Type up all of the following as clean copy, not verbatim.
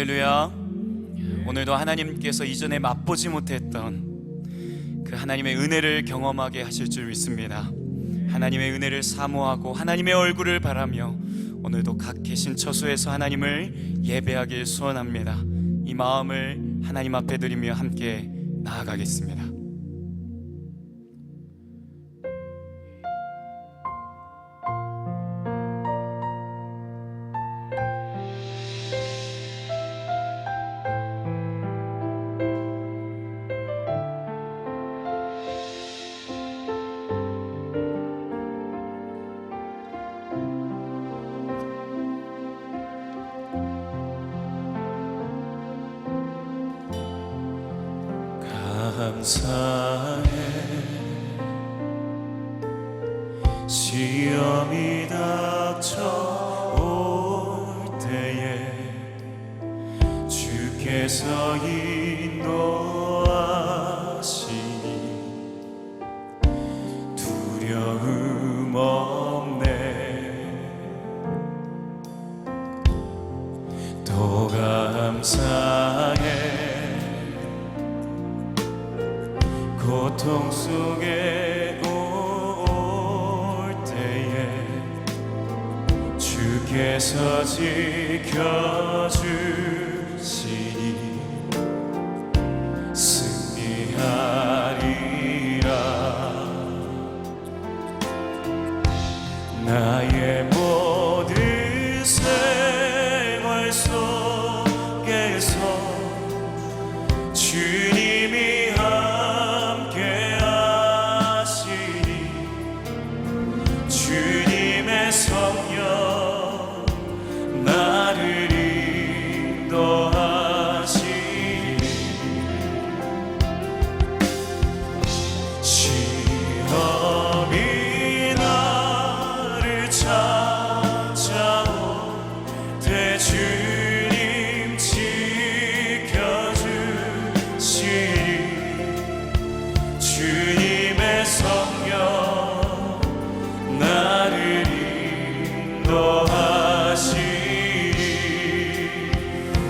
할렐루야. 오늘도 하나님께서 이전에 맛보지 못했던 그 하나님의 은혜를 경험하게 하실 줄 믿습니다. 하나님의 은혜를 사모하고 하나님의 얼굴을 바라며 오늘도 각 계신 처소에서 하나님을 예배하길 소원합니다. 이 마음을 하나님 앞에 드리며 함께 나아가겠습니다. 감사해. 시험이 닥쳐올 때에 주께서 인도하시니 두려움 없네. 또 감사해. 고통 속에 올 때에 주께서 지켜주시니 승리하리라. 나의 모든 생활 속에서 주님이 주님의 성령 나를 인도하시니 시험이 나를 찾아올 때 주님 지켜주시니 주님의 성령 나를 인도하시니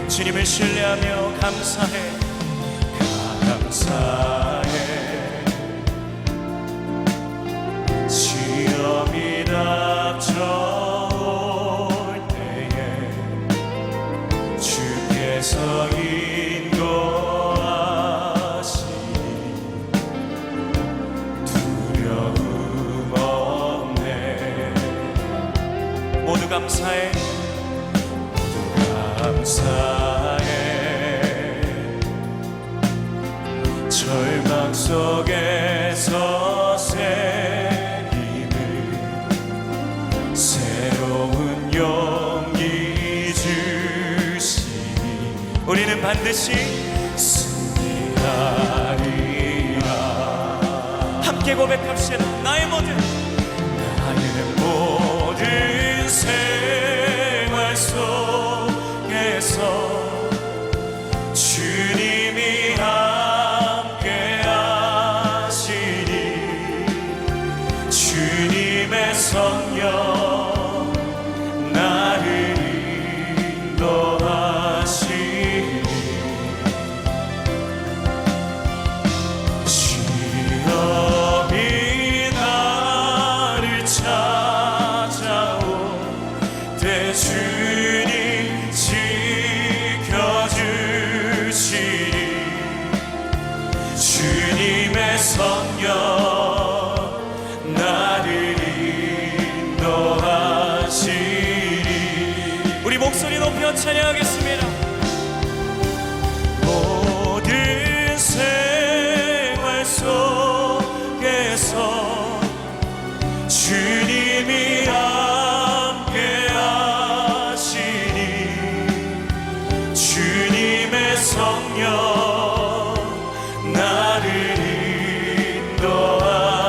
주님을 신뢰하며 감사해. 감사해. 시험이 닥쳐올 때에 주께서 인도하시니 두려움 없네. 모두 감사해. 모두 감사해. 절망 속에서 새 힘을 새로운 용기 주시니 우리는 반드시 승리하리라. 함께 고백합시다. 나의 모든 생활 속에서 주님이 함께 하시니 주님의 성령 나를 인도하시니 시험이 나를 찾아올 때 주님 지켜주시니 주님의 성령 나를 인도하시니 우리 목소리 높여 찬양하겠습니다. 모든 생활 속에서 주님이 함께 하시니 주님의 성령 나를 인도하시니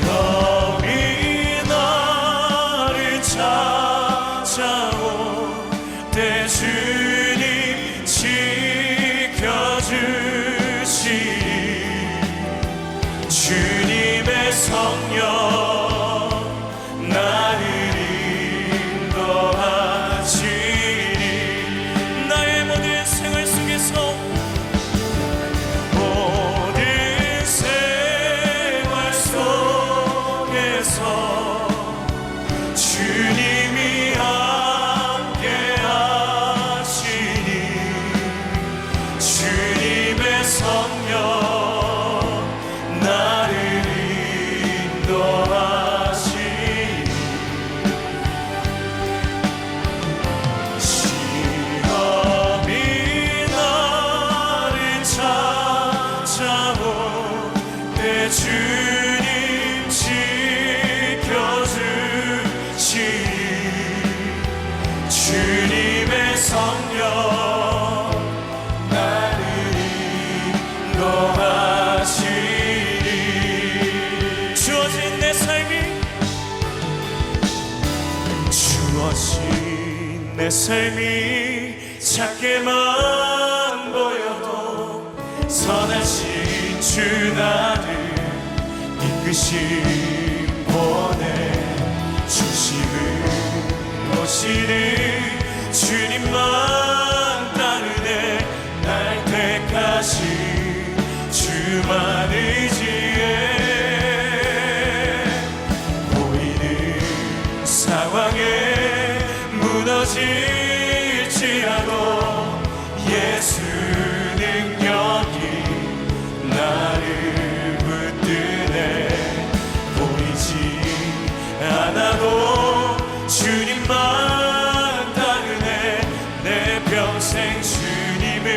시험이 나를 찾아올 때 주님 지켜주시니 주님의 성령 나를 성령 나를 인도하시리. 주어진 내 삶이 작게만 보여도 선하신 주 나를 이끄심 보내 주심을 모시는 주님만 따르네. 날 택하신 주만 의지해. 보이는 상황에 무너질지라도 예수 능력이 나를 붙드네. 보이지 않아도 주님만 따르네. 내 평생 주님을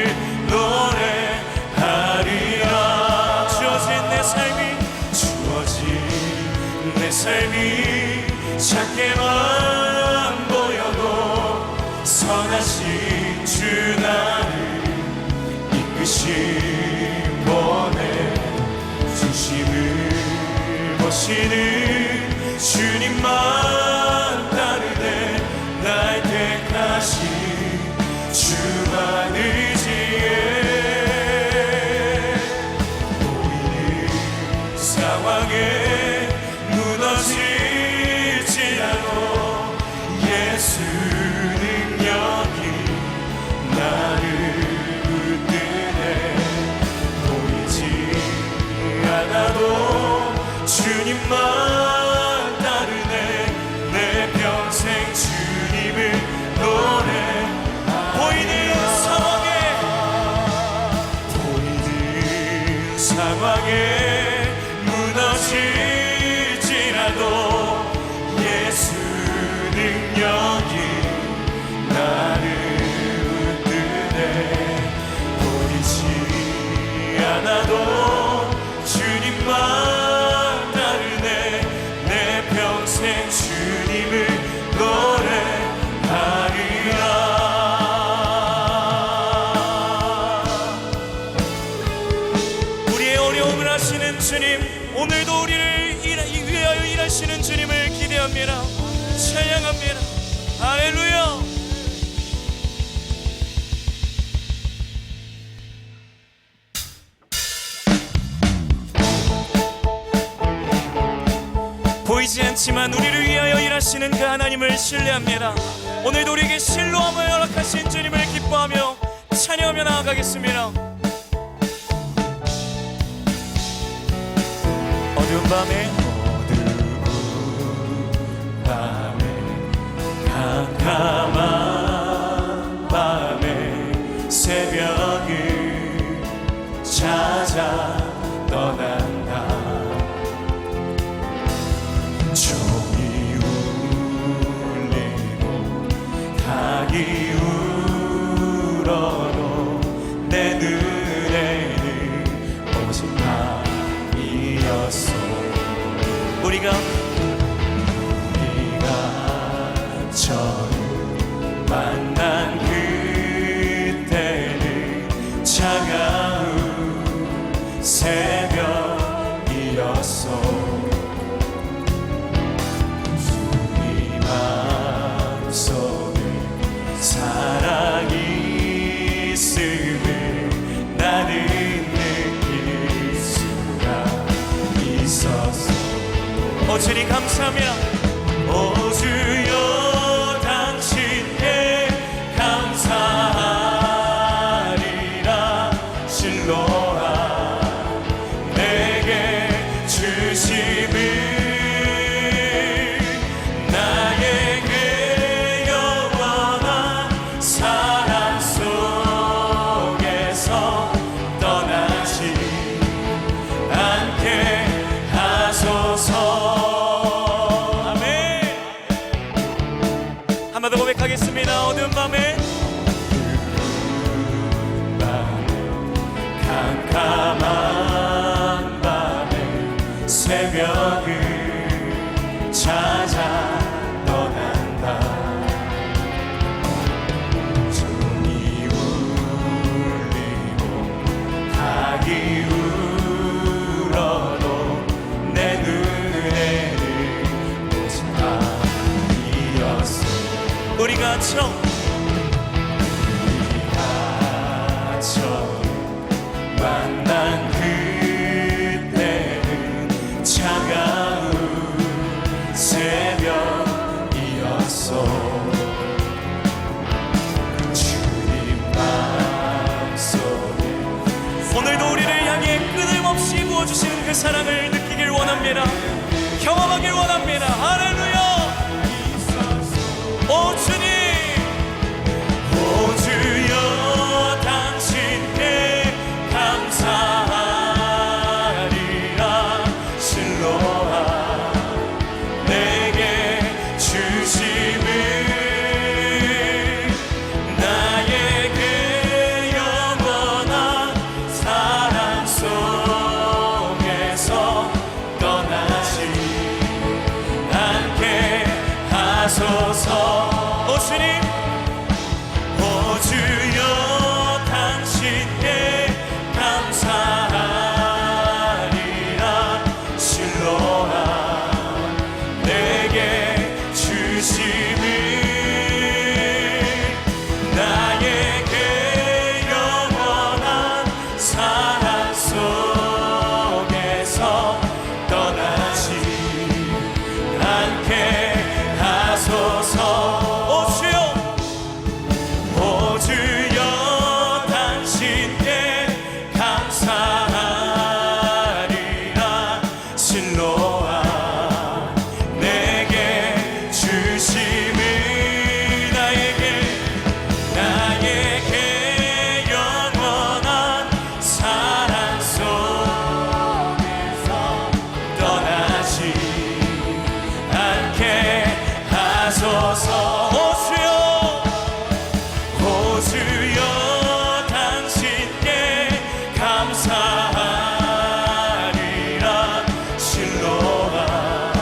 노래하리라. 주어진 내 삶이 작게만 보여도 선하신 주 나를 이끄심 보내 주심을 보시는 주님만 따르네. 날 택하신 주만 의지해. 보이는 상황에 무너질지라도 예수 능력이 나를 붙드네. 보이지 않아도 주님만 따르네. 내 평생 주님을 노래. 보이는 상황에 무너질지라도 예수 능력이 나를 붙드네. 보이지 않아도 주님만 따르네. 내 평생 주님을 노래하리라. 우리의 어려움을 아시는 주님, 오늘도 우리를 위하여 일하시는 주님을 기대합니다. 찬양합니다. 할렐루야. 보이지 않지만 우리를 위하여 일하시는 그 하나님을 신뢰합니다. 오늘도 우리에게 실로함을 허락하신 주님을 기뻐하며 찬양하며 나아가겠습니다. 어두운 밤에 캄캄한 밤에 새벽을 찾아 떠난다. 종이 울리고 닭이 울어도 내 눈에는 오직 밤이었어. 우리가 처음 만난 그때는 차가운 새벽이었어. 우리 마음속에 사랑이 있음을 나는 느낄 수가 있었어. 오 주님 감사합니다. 오 주여 당신께 감사하리라. 실로하 내게 주심을 나에게 영원한 사랑 속에서 떠나지 않게 하소서. 그 사랑을 느끼길 원합니다. 경험하길 원합니다. 할렐루야. 오 주님, 오 주여 당신께 감사하리라. 실로아 내게 주심을 나에게 영원한 사랑 속에서 떠나지 않게 하소서. 오 주님, 오 주여 당신께 감사하리라. 실로아 내게 주심을 나에게 영원한 사랑 속에서 떠나지 않게 하소서. 오 주여, 오 주여 당신께 감사하리라. 실로아 내게 주심을 나에게 영원한 사랑 속에서 떠나지 않게 하소서. 오 주여, 오 주여 당신께 감사하리라. 실로아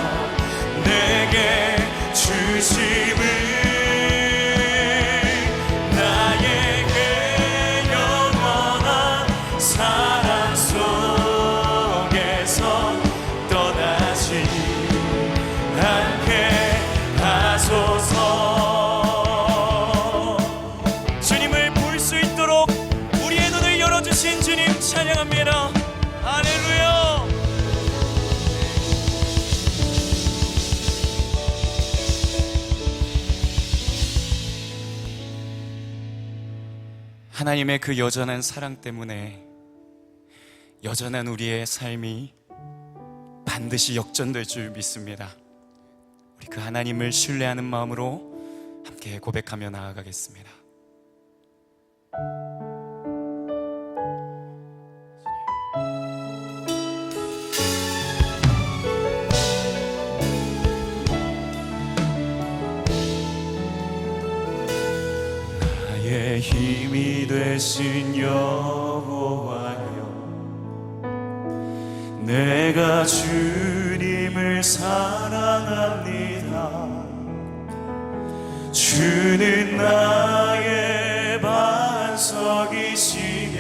내게 주심을 나에게 영원한 사랑 속에서 떠나지 않게 하소서. 주님을 볼 수 있도록 우리의 눈을 열어주신 주님 찬양합니다. 할렐루야. 하나님의 그 여전한 사랑 때문에 여전한 우리의 삶이 반드시 역전될 줄 믿습니다. 우리 그 하나님을 신뢰하는 마음으로 함께 고백하며 나아가겠습니다. 나의 힘이 되신 여호와여, 내가 주님을 사랑합니다. 주는 나의 반석이시며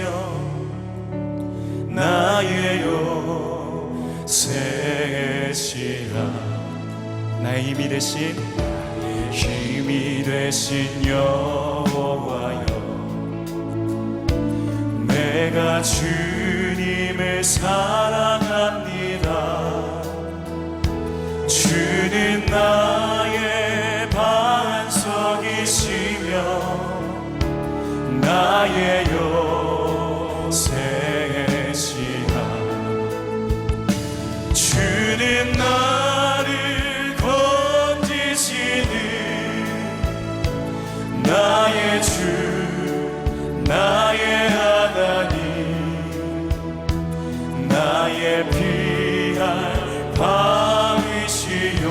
나의 요새시라. 나의 힘이 되신 여호와여, 내가 주님을 사랑합니다. 주는 나의 반석이시며 나의 요새시라. 주는 나를 건지시는 나의 주, 나의 하나님, 나의 피할 방이시요,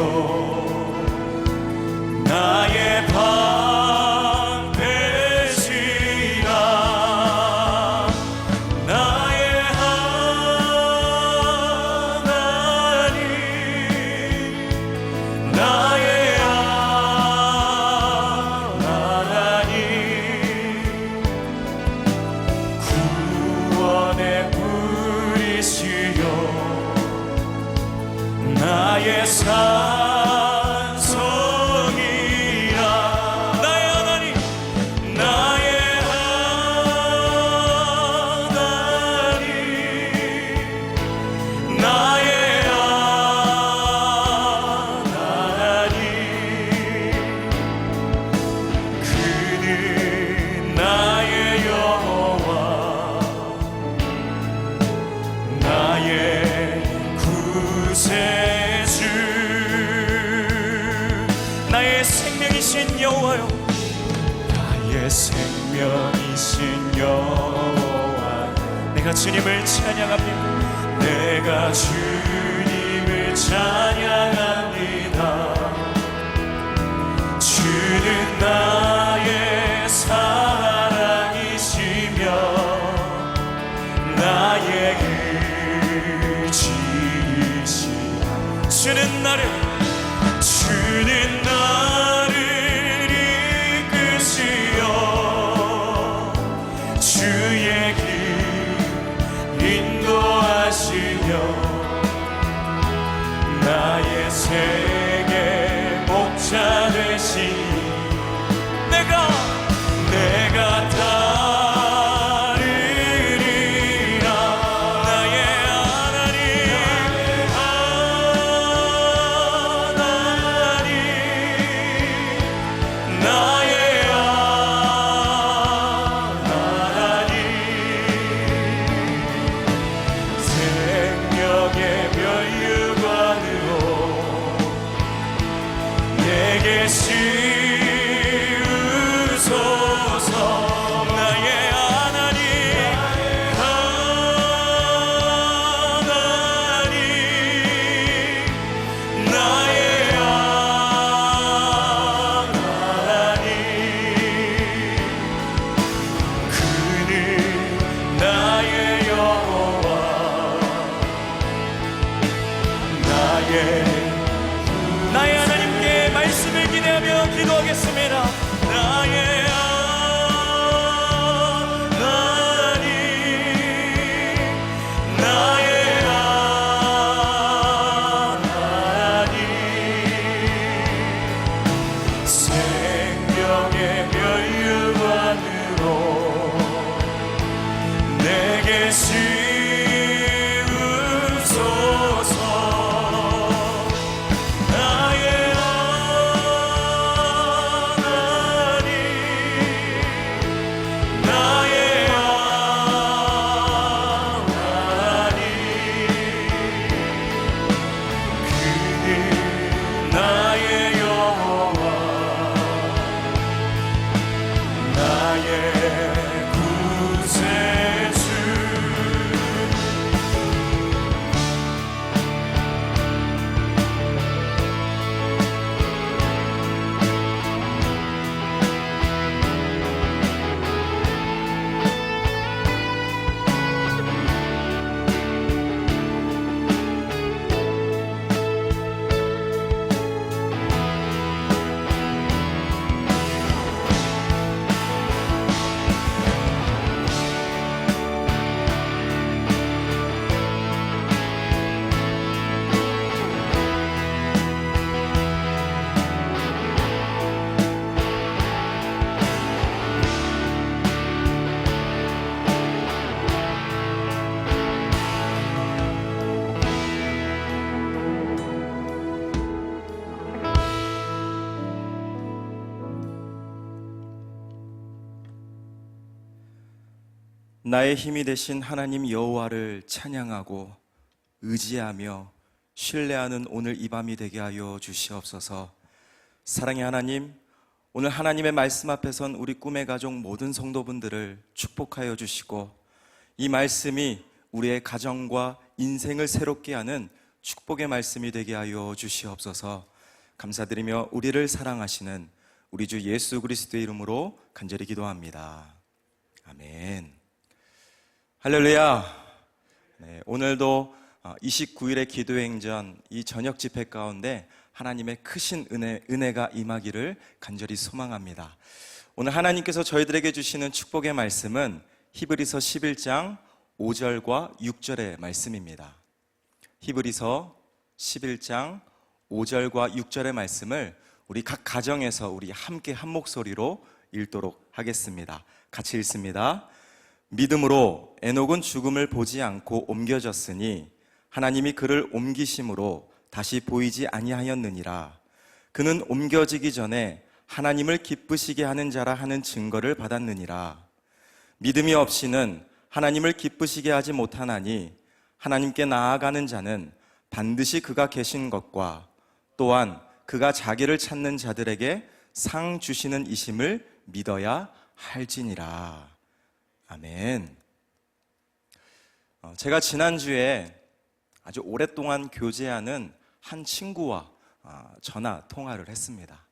나의 방 되시라. 나의 하나님, 나의 하나님, 구원의 뿌리시요, 나의 산성이라. 나의 하나님, 나의 하나님, 나의 하나님, 그는 나의 여호와, 나의 생명이신 여호와, 내가 주님을 찬양합니다. 내가 주님을 찬양합니다. 주는 나의 사랑이시며 나의 의지이시라. 주는 나를 이끄시어 주의 길 인도하시며 나의 세계 목자 되시. 내가 따르리라. 나의 하나님, 나의 하나님, 생명의 멸류관으로 내게 씌우소서. 나의 하나님, 나의 하나님, 그는 나의 여호와, 나의 하나님께 말씀을 기대하며 기도하겠습니다. 나의 하나님, 나의 하나님, 생명의 멸류관으로 내게 씌우소서. 나의 하나님, 나의 하나님, 그는 나의 여호와, 나의 구세주. 나의 힘이 되신 하나님 여호와를 찬양하고 의지하며 신뢰하는 오늘 이 밤이 되게 하여 주시옵소서. 사랑의 하나님, 오늘 하나님의 말씀 앞에선 우리 꿈의 가족 모든 성도분들을 축복하여 주시고 이 말씀이 우리의 가정과 인생을 새롭게 하는 축복의 말씀이 되게 하여 주시옵소서. 감사드리며 우리를 사랑하시는 우리 주 예수 그리스도의 이름으로 간절히 기도합니다. 아멘. 할렐루야. 네, 오늘도 29일의 기도행전 이 저녁 집회 가운데 하나님의 크신 은혜가 임하기를 간절히 소망합니다. 오늘 하나님께서 저희들에게 주시는 축복의 말씀은 히브리서 11장 5절과 6절의 말씀입니다. 히브리서 11장 5절과 6절의 말씀을 우리 각 가정에서 우리 함께 한 목소리로 읽도록 하겠습니다. 같이 읽습니다. 믿음으로 에녹은 죽음을 보지 않고 옮겨졌으니 하나님이 그를 옮기심으로 다시 보이지 아니하였느니라. 그는 옮겨지기 전에 하나님을 기쁘시게 하는 자라 하는 증거를 받았느니라. 믿음이 없이는 하나님을 기쁘시게 하지 못하나니 하나님께 나아가는 자는 반드시 그가 계신 것과 또한 그가 자기를 찾는 자들에게 상 주시는 이심을 믿어야 할지니라. 아멘. 제가 지난주에 아주 오랫동안 교제하는 한 친구와 전화 통화를 했습니다.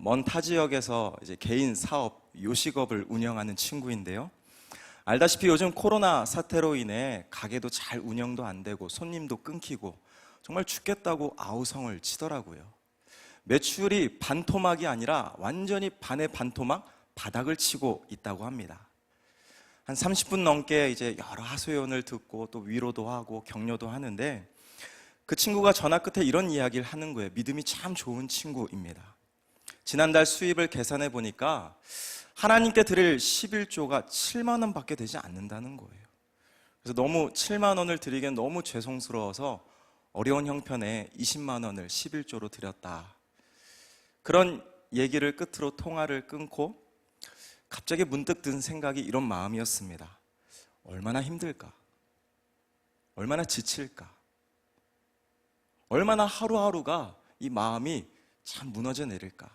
먼 타 지역에서 이제 개인 사업, 요식업을 운영하는 친구인데요. 알다시피 요즘 코로나 사태로 인해 가게도 잘 운영도 안 되고 손님도 끊기고 정말 죽겠다고 아우성을 치더라고요. 매출이 반토막이 아니라 완전히 반의 반토막 바닥을 치고 있다고 합니다. 한 30분 넘게 이제 여러 하소연을 듣고 또 위로도 하고 격려도 하는데 그 친구가 전화 끝에 이런 이야기를 하는 거예요. 믿음이 참 좋은 친구입니다. 지난달 수입을 계산해 보니까 하나님께 드릴 11조가 7만 원밖에 되지 않는다는 거예요. 그래서 너무 7만 원을 드리기엔 너무 죄송스러워서 어려운 형편에 20만 원을 11조로 드렸다. 그런 얘기를 끝으로 통화를 끊고 갑자기 문득 든 생각이 이런 마음이었습니다. 얼마나 힘들까? 얼마나 지칠까? 얼마나 하루하루가 이 마음이 참 무너져 내릴까?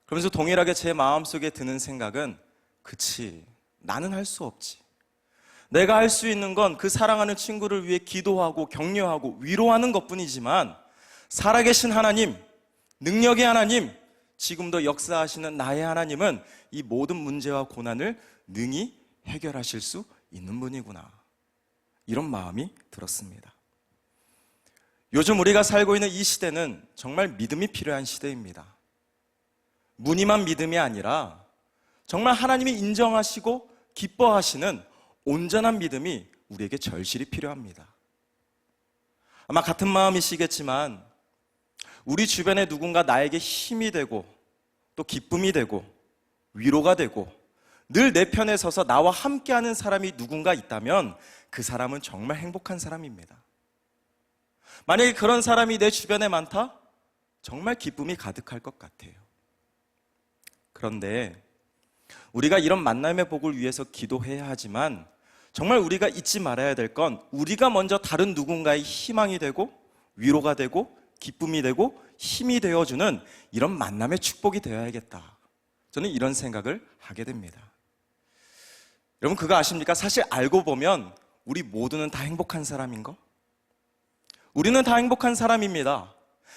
그러면서 동일하게 제 마음속에 드는 생각은 그치, 나는 할 수 없지. 내가 할 수 있는 건 그 사랑하는 친구를 위해 기도하고 격려하고 위로하는 것뿐이지만 살아계신 하나님, 능력의 하나님, 지금도 역사하시는 나의 하나님은 이 모든 문제와 고난을 능히 해결하실 수 있는 분이구나. 이런 마음이 들었습니다. 요즘 우리가 살고 있는 이 시대는 정말 믿음이 필요한 시대입니다. 무늬만 믿음이 아니라 정말 하나님이 인정하시고 기뻐하시는 온전한 믿음이 우리에게 절실히 필요합니다. 아마 같은 마음이시겠지만 우리 주변에 누군가 나에게 힘이 되고 또 기쁨이 되고 위로가 되고 늘 내 편에 서서 나와 함께하는 사람이 누군가 있다면 그 사람은 정말 행복한 사람입니다. 만약에 그런 사람이 내 주변에 많다? 정말 기쁨이 가득할 것 같아요. 그런데 우리가 이런 만남의 복을 위해서 기도해야 하지만 정말 우리가 잊지 말아야 될 건 우리가 먼저 다른 누군가의 희망이 되고 위로가 되고 기쁨이 되고 힘이 되어주는 이런 만남의 축복이 되어야겠다. 저는 이런 생각을 하게 됩니다. 여러분 그거 아십니까? 사실 알고 보면 우리 모두는 다 행복한 사람인 거? 우리는 다 행복한 사람입니다.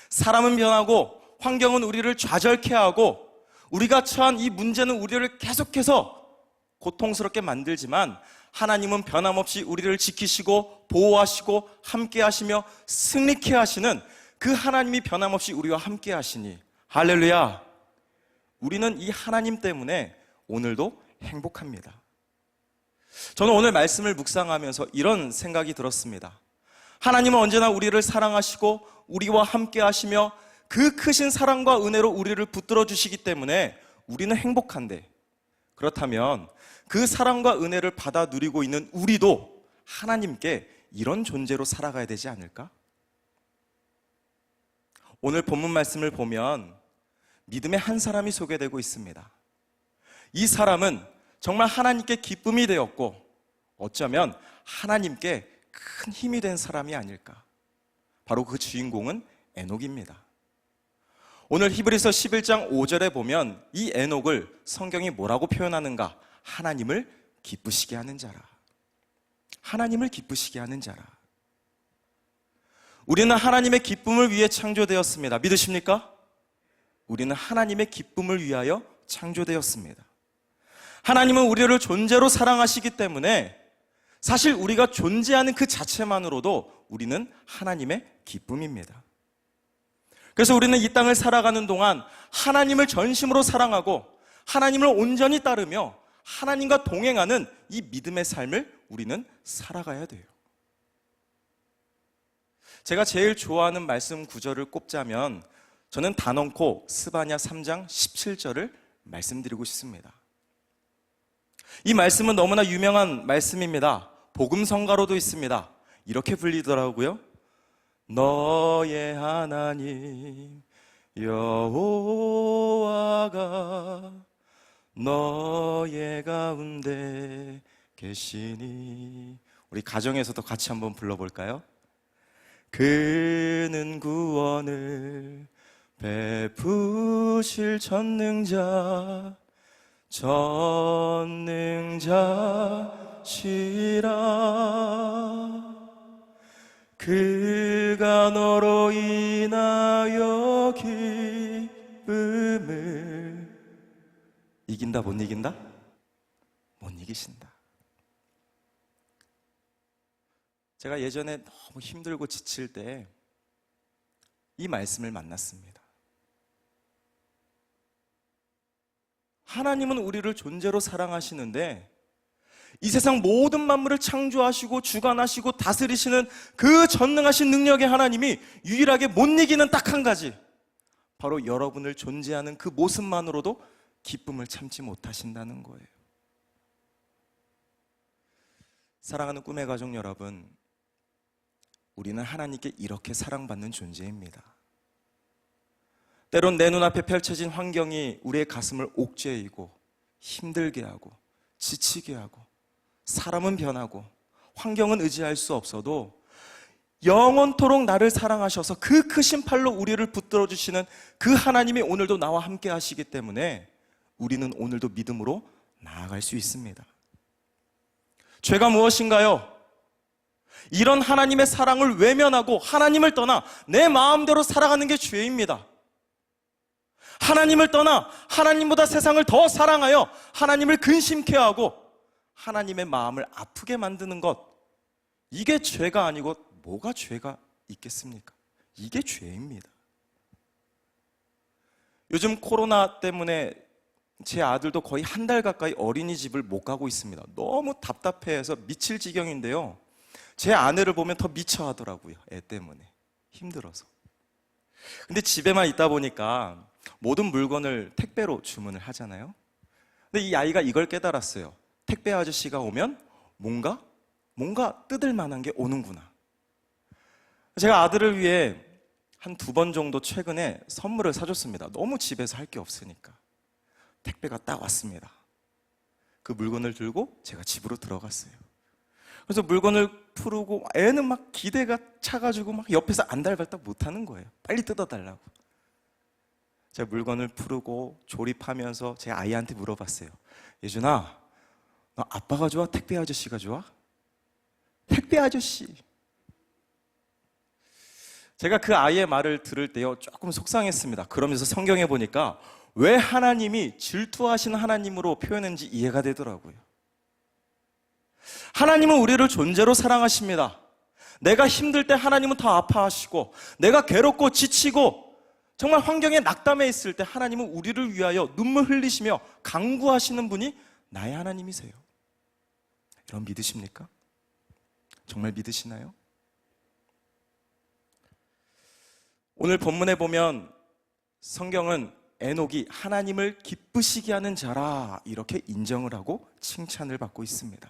사람은 변하고 환경은 우리를 좌절케 하고 우리가 처한 이 문제는 우리를 계속해서 고통스럽게 만들지만 하나님은 변함없이 우리를 지키시고 보호하시고 함께 하시며 승리케 하시는 그 하나님이 변함없이 우리와 함께 하시니 할렐루야. 우리는 이 하나님 때문에 오늘도 행복합니다. 저는 오늘 말씀을 묵상하면서 이런 생각이 들었습니다. 하나님은 언제나 우리를 사랑하시고 우리와 함께 하시며 그 크신 사랑과 은혜로 우리를 붙들어 주시기 때문에 우리는 행복한데 그렇다면 그 사랑과 은혜를 받아 누리고 있는 우리도 하나님께 이런 존재로 살아가야 되지 않을까? 오늘 본문 말씀을 보면 믿음의 한 사람이 소개되고 있습니다. 이 사람은 정말 하나님께 기쁨이 되었고 어쩌면 하나님께 큰 힘이 된 사람이 아닐까? 바로 그 주인공은 에녹입니다. 오늘 히브리서 11장 5절에 보면 이 에녹을 성경이 뭐라고 표현하는가? 하나님을 기쁘시게 하는 자라. 하나님을 기쁘시게 하는 자라. 우리는 하나님의 기쁨을 위해 창조되었습니다. 믿으십니까? 우리는 하나님의 기쁨을 위하여 창조되었습니다. 하나님은 우리를 존재로 사랑하시기 때문에 사실 우리가 존재하는 그 자체만으로도 우리는 하나님의 기쁨입니다. 그래서 우리는 이 땅을 살아가는 동안 하나님을 전심으로 사랑하고 하나님을 온전히 따르며 하나님과 동행하는 이 믿음의 삶을 우리는 살아가야 돼요. 제가 제일 좋아하는 말씀 구절을 꼽자면 저는 단언코 스바냐 3장 17절을 말씀드리고 싶습니다. 이 말씀은 너무나 유명한 말씀입니다. 복음성가로도 있습니다. 이렇게 불리더라고요. 너의 하나님 여호와가 너의 가운데 계시니. 우리 가정에서도 같이 한번 불러볼까요? 그는 구원을 베푸실 전능자 전능자시라. 그가 너로 인하여 기쁨을 이긴다 못 이긴다? 못 이기신다. 제가 예전에 너무 힘들고 지칠 때 이 말씀을 만났습니다. 하나님은 우리를 존재로 사랑하시는데 이 세상 모든 만물을 창조하시고 주관하시고 다스리시는 그 전능하신 능력의 하나님이 유일하게 못 이기는 딱 한 가지, 바로 여러분을 존재하는 그 모습만으로도 기쁨을 참지 못하신다는 거예요. 사랑하는 꿈의 가족 여러분, 우리는 하나님께 이렇게 사랑받는 존재입니다. 때론 내 눈앞에 펼쳐진 환경이 우리의 가슴을 옥죄이고 힘들게 하고 지치게 하고 사람은 변하고 환경은 의지할 수 없어도 영원토록 나를 사랑하셔서 그 크신 팔로 우리를 붙들어 주시는 그 하나님이 오늘도 나와 함께 하시기 때문에 우리는 오늘도 믿음으로 나아갈 수 있습니다. 죄가 무엇인가요? 이런 하나님의 사랑을 외면하고 하나님을 떠나 내 마음대로 살아가는 게 죄입니다. 하나님을 떠나 하나님보다 세상을 더 사랑하여 하나님을 근심케 하고 하나님의 마음을 아프게 만드는 것, 이게 죄가 아니고 뭐가 죄가 있겠습니까? 이게 죄입니다. 요즘 코로나 때문에 제 아들도 거의 한 달 가까이 어린이집을 못 가고 있습니다. 너무 답답해해서 미칠 지경인데요, 제 아내를 보면 더 미쳐 하더라고요. 애 때문에 힘들어서. 근데 집에만 있다 보니까 모든 물건을 택배로 주문을 하잖아요. 근데 이 아이가 이걸 깨달았어요. 택배 아저씨가 오면 뭔가 뜯을 만한 게 오는구나. 제가 아들을 위해 한 2번 정도 최근에 선물을 사줬습니다. 너무 집에서 할 게 없으니까. 택배가 딱 왔습니다. 그 물건을 들고 제가 집으로 들어갔어요. 그래서 물건을 풀고 애는 막 기대가 차가지고 막 옆에서 안달발달 못하는 거예요. 빨리 뜯어달라고. 제가 물건을 풀고 조립하면서 제 아이한테 물어봤어요. 예준아, 너 아빠가 좋아? 택배 아저씨가 좋아? 택배 아저씨. 제가 그 아이의 말을 들을 때요, 조금 속상했습니다. 그러면서 성경에 보니까 왜 하나님이 질투하시는 하나님으로 표현했는지 이해가 되더라고요. 하나님은 우리를 존재로 사랑하십니다. 내가 힘들 때 하나님은 더 아파하시고, 내가 괴롭고 지치고 정말 환경에 낙담해 있을 때 하나님은 우리를 위하여 눈물 흘리시며 강구하시는 분이 나의 하나님이세요. 여러분 믿으십니까? 정말 믿으시나요? 오늘 본문에 보면 성경은 에녹이 하나님을 기쁘시게 하는 자라 이렇게 인정을 하고 칭찬을 받고 있습니다.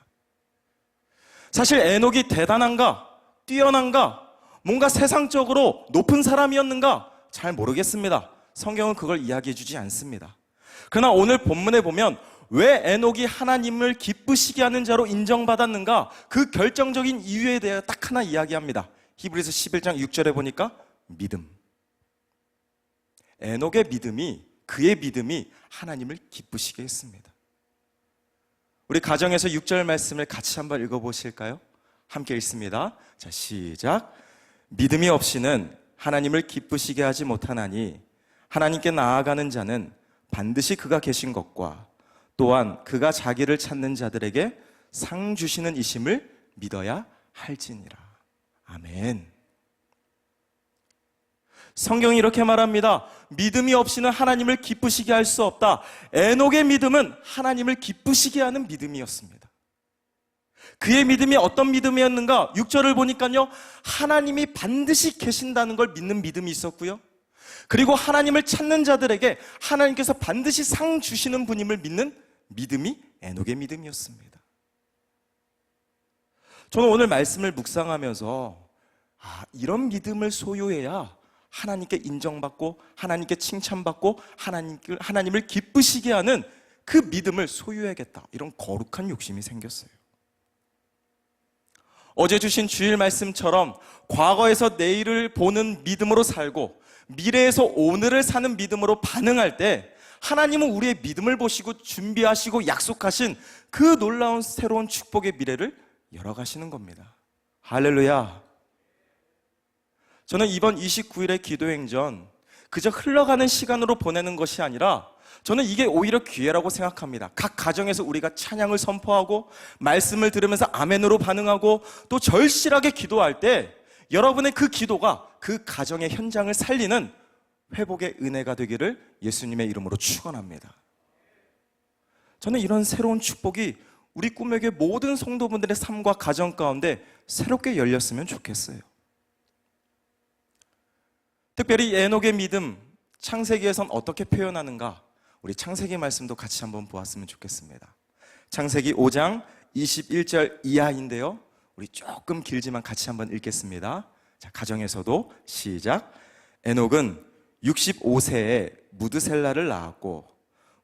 사실 에녹이 대단한가? 뛰어난가? 뭔가 세상적으로 높은 사람이었는가? 잘 모르겠습니다. 성경은 그걸 이야기해 주지 않습니다. 그러나 오늘 본문에 보면 왜 에녹이 하나님을 기쁘시게 하는 자로 인정받았는가? 그 결정적인 이유에 대해 딱 하나 이야기합니다. 히브리서 11장 6절에 보니까 믿음. 에녹의 믿음이, 그의 믿음이 하나님을 기쁘시게 했습니다. 우리 가정에서 6절 말씀을 같이 한번 읽어보실까요? 함께 읽습니다. 자, 시작. 믿음이 없이는 하나님을 기쁘시게 하지 못하나니 하나님께 나아가는 자는 반드시 그가 계신 것과 또한 그가 자기를 찾는 자들에게 상 주시는 이심을 믿어야 할지니라. 아멘. 성경이 이렇게 말합니다. 믿음이 없이는 하나님을 기쁘시게 할 수 없다. 에녹의 믿음은 하나님을 기쁘시게 하는 믿음이었습니다. 그의 믿음이 어떤 믿음이었는가? 6절을 보니까요, 하나님이 반드시 계신다는 걸 믿는 믿음이 있었고요, 그리고 하나님을 찾는 자들에게 하나님께서 반드시 상 주시는 분임을 믿는 믿음이 에녹의 믿음이었습니다. 저는 오늘 말씀을 묵상하면서 이런 믿음을 소유해야 하나님께 인정받고 하나님께 칭찬받고 하나님을 기쁘시게 하는 그 믿음을 소유해야겠다, 이런 거룩한 욕심이 생겼어요. 어제 주신 주일 말씀처럼 과거에서 내일을 보는 믿음으로 살고 미래에서 오늘을 사는 믿음으로 반응할 때 하나님은 우리의 믿음을 보시고 준비하시고 약속하신 그 놀라운 새로운 축복의 미래를 열어가시는 겁니다. 할렐루야. 저는 이번 29일의 기도행전 그저 흘러가는 시간으로 보내는 것이 아니라 저는 이게 오히려 기회라고 생각합니다. 각 가정에서 우리가 찬양을 선포하고 말씀을 들으면서 아멘으로 반응하고 또 절실하게 기도할 때 여러분의 그 기도가 그 가정의 현장을 살리는 회복의 은혜가 되기를 예수님의 이름으로 축원합니다. 저는 이런 새로운 축복이 우리 꿈에게 모든 성도분들의 삶과 가정 가운데 새롭게 열렸으면 좋겠어요. 특별히 에녹의 믿음, 창세기에선 어떻게 표현하는가? 우리 창세기 말씀도 같이 한번 보았으면 좋겠습니다. 창세기 5장 21절 이하인데요. 우리 조금 길지만 같이 한번 읽겠습니다. 자, 가정에서도 시작. 에녹은 65세에 무드셀라를 낳았고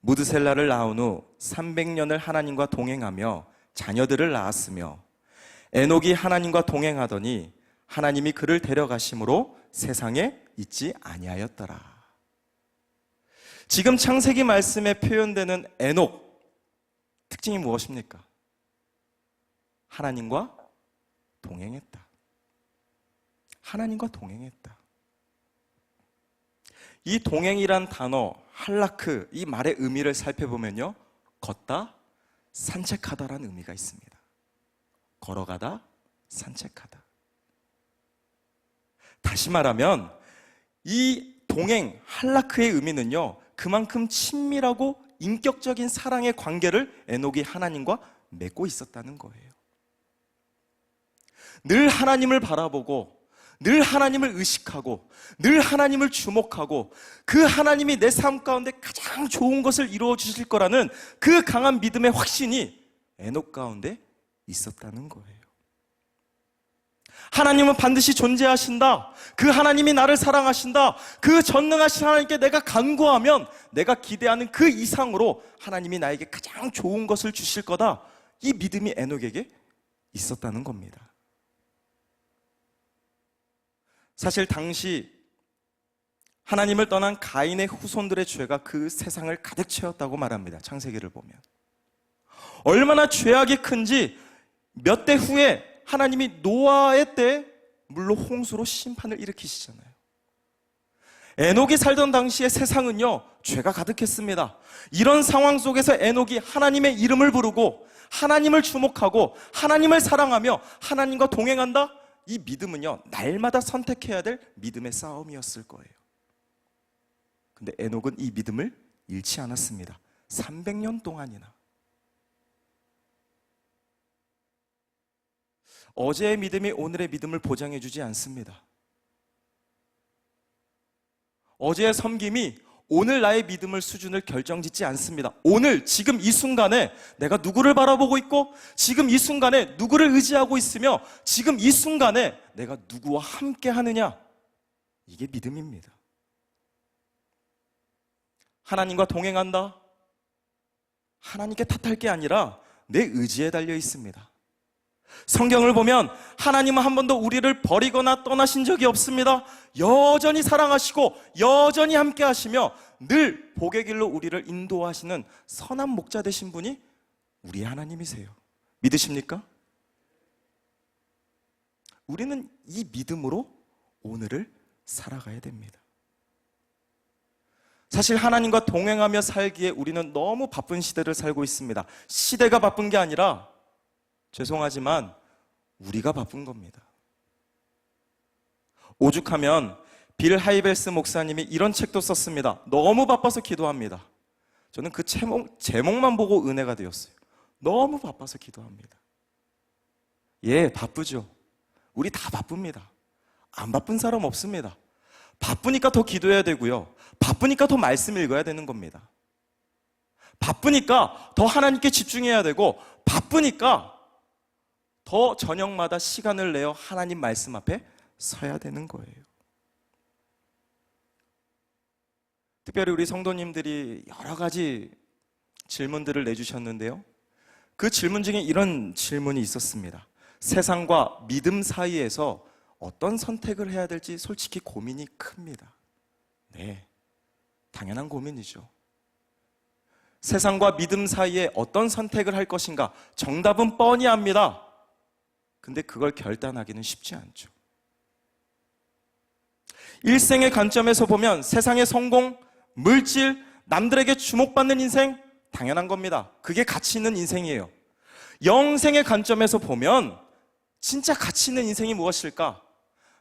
무드셀라를 낳은 후 300년을 하나님과 동행하며 자녀들을 낳았으며 에녹이 하나님과 동행하더니 하나님이 그를 데려가심으로 세상에 있지 아니하였더라. 지금 창세기 말씀에 표현되는 에녹 특징이 무엇입니까? 하나님과 동행했다. 하나님과 동행했다. 이 동행이란 단어 할라크, 이 말의 의미를 살펴보면요, 걷다, 산책하다라는 의미가 있습니다. 걸어가다, 산책하다. 다시 말하면 이 동행, 할라크의 의미는요, 그만큼 친밀하고 인격적인 사랑의 관계를 에녹이 하나님과 맺고 있었다는 거예요. 늘 하나님을 바라보고 늘 하나님을 의식하고 늘 하나님을 주목하고 그 하나님이 내 삶 가운데 가장 좋은 것을 이루어 주실 거라는 그 강한 믿음의 확신이 에녹 가운데 있었다는 거예요. 하나님은 반드시 존재하신다. 그 하나님이 나를 사랑하신다. 그 전능하신 하나님께 내가 간구하면 내가 기대하는 그 이상으로 하나님이 나에게 가장 좋은 것을 주실 거다. 이 믿음이 에녹에게 있었다는 겁니다. 사실 당시 하나님을 떠난 가인의 후손들의 죄가 그 세상을 가득 채웠다고 말합니다. 창세기를 보면 얼마나 죄악이 큰지 몇 대 후에 하나님이 노아의 때 물로 홍수로 심판을 일으키시잖아요. 에녹이 살던 당시의 세상은요, 죄가 가득했습니다. 이런 상황 속에서 에녹이 하나님의 이름을 부르고 하나님을 주목하고 하나님을 사랑하며 하나님과 동행한다? 이 믿음은요, 날마다 선택해야 될 믿음의 싸움이었을 거예요. 근데 에녹은 이 믿음을 잃지 않았습니다. 300년 동안이나. 어제의 믿음이 오늘의 믿음을 보장해 주지 않습니다. 어제의 섬김이 오늘 나의 믿음의 수준을 결정짓지 않습니다. 오늘 지금 이 순간에 내가 누구를 바라보고 있고 지금 이 순간에 누구를 의지하고 있으며 지금 이 순간에 내가 누구와 함께 하느냐, 이게 믿음입니다. 하나님과 동행한다? 하나님께 탓할 게 아니라 내 의지에 달려 있습니다. 성경을 보면 하나님은 한 번도 우리를 버리거나 떠나신 적이 없습니다. 여전히 사랑하시고 여전히 함께 하시며 늘 복의 길로 우리를 인도하시는 선한 목자 되신 분이 우리 하나님이세요. 믿으십니까? 우리는 이 믿음으로 오늘을 살아가야 됩니다. 사실 하나님과 동행하며 살기에 우리는 너무 바쁜 시대를 살고 있습니다. 시대가 바쁜 게 아니라 죄송하지만 우리가 바쁜 겁니다. 오죽하면 빌 하이벨스 목사님이 이런 책도 썼습니다. 너무 바빠서 기도합니다. 저는 그 제목만 보고 은혜가 되었어요. 너무 바빠서 기도합니다. 예, 바쁘죠. 우리 다 바쁩니다. 안 바쁜 사람 없습니다. 바쁘니까 더 기도해야 되고요. 바쁘니까 더 말씀 읽어야 되는 겁니다. 바쁘니까 더 하나님께 집중해야 되고 바쁘니까 더 저녁마다 시간을 내어 하나님 말씀 앞에 서야 되는 거예요. 특별히 우리 성도님들이 여러 가지 질문들을 내주셨는데요. 그 질문 중에 이런 질문이 있었습니다. 세상과 믿음 사이에서 어떤 선택을 해야 될지 솔직히 고민이 큽니다. 네, 당연한 고민이죠. 세상과 믿음 사이에 어떤 선택을 할 것인가? 정답은 뻔히 압니다. 근데 그걸 결단하기는 쉽지 않죠. 일생의 관점에서 보면 세상의 성공, 물질, 남들에게 주목받는 인생 당연한 겁니다. 그게 가치 있는 인생이에요. 영생의 관점에서 보면 진짜 가치 있는 인생이 무엇일까?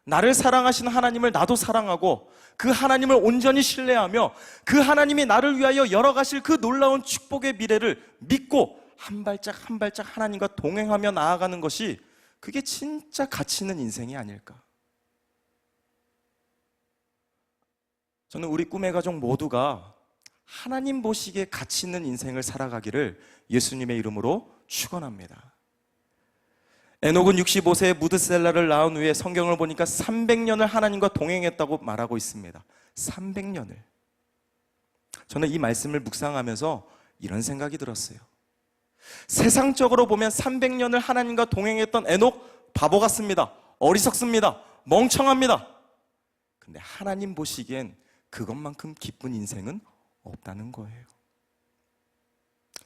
나를 사랑하시는 하나님을 나도 사랑하고 그 하나님을 온전히 신뢰하며 그 하나님이 나를 위하여 열어가실 그 놀라운 축복의 미래를 믿고 한 발짝 한 발짝 하나님과 동행하며 나아가는 것이 그게 진짜 가치 있는 인생이 아닐까. 저는 우리 꿈의 가족 모두가 하나님 보시기에 가치 있는 인생을 살아가기를 예수님의 이름으로 축원합니다. 에녹은 65세에 무드셀라를 낳은 후에 성경을 보니까 300년을 하나님과 동행했다고 말하고 있습니다. 300년을. 저는 이 말씀을 묵상하면서 이런 생각이 들었어요. 세상적으로 보면 300년을 하나님과 동행했던 에녹 바보 같습니다. 어리석습니다. 멍청합니다. 근데 하나님 보시기엔 그것만큼 기쁜 인생은 없다는 거예요.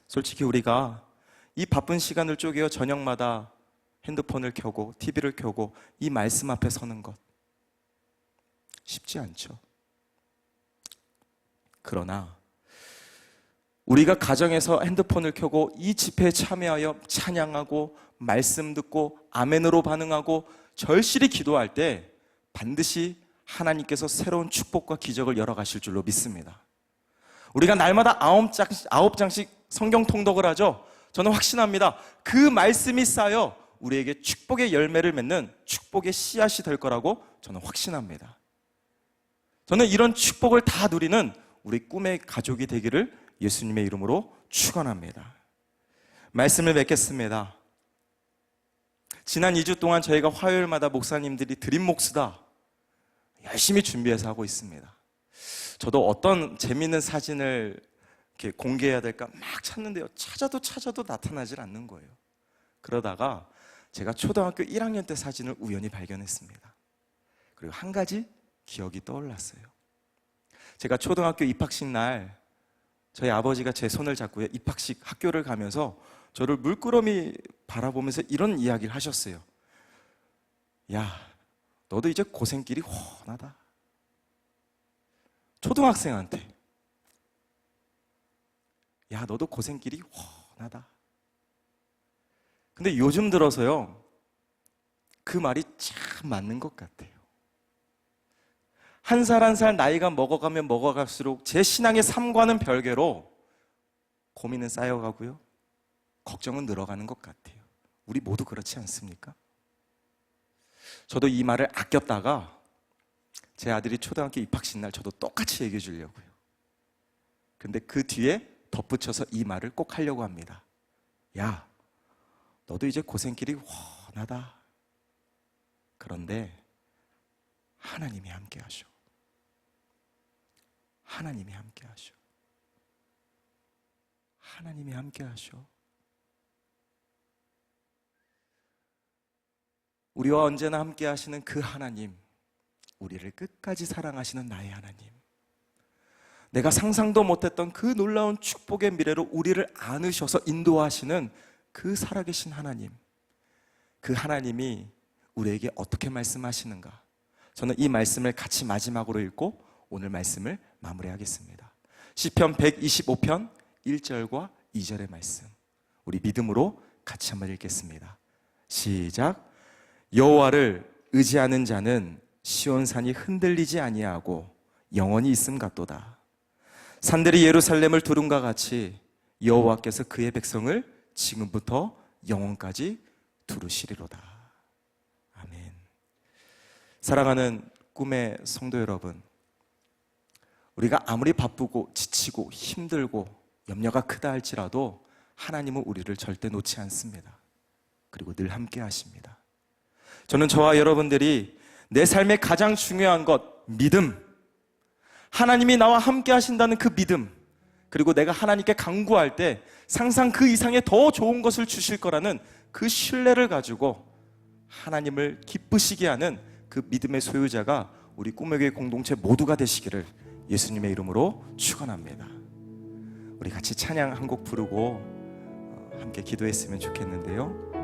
솔직히 우리가 이 바쁜 시간을 쪼개어 저녁마다 핸드폰을 켜고 TV를 켜고 이 말씀 앞에 서는 것 쉽지 않죠. 그러나 우리가 가정에서 핸드폰을 켜고 이 집회에 참여하여 찬양하고 말씀 듣고 아멘으로 반응하고 절실히 기도할 때 반드시 하나님께서 새로운 축복과 기적을 열어가실 줄로 믿습니다. 우리가 날마다 9장씩 성경 통독을 하죠. 저는 확신합니다. 그 말씀이 쌓여 우리에게 축복의 열매를 맺는 축복의 씨앗이 될 거라고 저는 확신합니다. 저는 이런 축복을 다 누리는 우리 꿈의 가족이 되기를 예수님의 이름으로 축원합니다. 말씀을 맺겠습니다. 지난 2주 동안 저희가 화요일마다 목사님들이 드림 목수다 열심히 준비해서 하고 있습니다. 저도 어떤 재미있는 사진을 이렇게 공개해야 될까 막 찾는데요. 찾아도 나타나질 않는 거예요. 그러다가 제가 초등학교 1학년 때 사진을 우연히 발견했습니다. 그리고 한 가지 기억이 떠올랐어요. 제가 초등학교 입학식 날 저희 아버지가 제 손을 잡고 입학식 학교를 가면서 저를 물끄러미 바라보면서 이런 이야기를 하셨어요. 야, 너도 이제 고생길이 훤하다. 초등학생한테. 야, 너도 고생길이 훤하다. 근데 요즘 들어서요, 그 말이 참 맞는 것 같아요. 한 살 한 살 나이가 먹어가면 먹어갈수록 제 신앙의 삶과는 별개로 고민은 쌓여가고요, 걱정은 늘어가는 것 같아요. 우리 모두 그렇지 않습니까? 저도 이 말을 아꼈다가 제 아들이 초등학교 입학식 날 저도 똑같이 얘기해 주려고요. 근데 그 뒤에 덧붙여서 이 말을 꼭 하려고 합니다. 야, 너도 이제 고생길이 훤하다. 그런데 하나님이 함께 하셔. 하나님이 함께 하셔. 하나님이 함께 하셔. 우리와 언제나 함께 하시는 그 하나님, 우리를 끝까지 사랑하시는 나의 하나님, 내가 상상도 못했던 그 놀라운 축복의 미래로 우리를 안으셔서 인도하시는 그 살아계신 하나님, 그 하나님이 우리에게 어떻게 말씀하시는가? 저는 이 말씀을 같이 마지막으로 읽고 오늘 말씀을 마무리하겠습니다. 시편 125편 1절과 2절의 말씀, 우리 믿음으로 같이 한번 읽겠습니다. 시작. 여호와를 의지하는 자는 시온산이 흔들리지 아니하고 영원히 있음 같도다. 산들이 예루살렘을 두름과 같이 여호와께서 그의 백성을 지금부터 영원까지 두르시리로다. 아멘. 사랑하는 꿈의 성도 여러분, 우리가 아무리 바쁘고 지치고 힘들고 염려가 크다 할지라도 하나님은 우리를 절대 놓지 않습니다. 그리고 늘 함께 하십니다. 저는 저와 여러분들이 내 삶의 가장 중요한 것, 믿음, 하나님이 나와 함께 하신다는 그 믿음, 그리고 내가 하나님께 간구할 때 상상 그 이상의 더 좋은 것을 주실 거라는 그 신뢰를 가지고 하나님을 기쁘시게 하는 그 믿음의 소유자가 우리 꿈의 교회 공동체 모두가 되시기를 예수님의 이름으로 축원합니다. 우리 같이 찬양 한 곡 부르고 함께 기도했으면 좋겠는데요.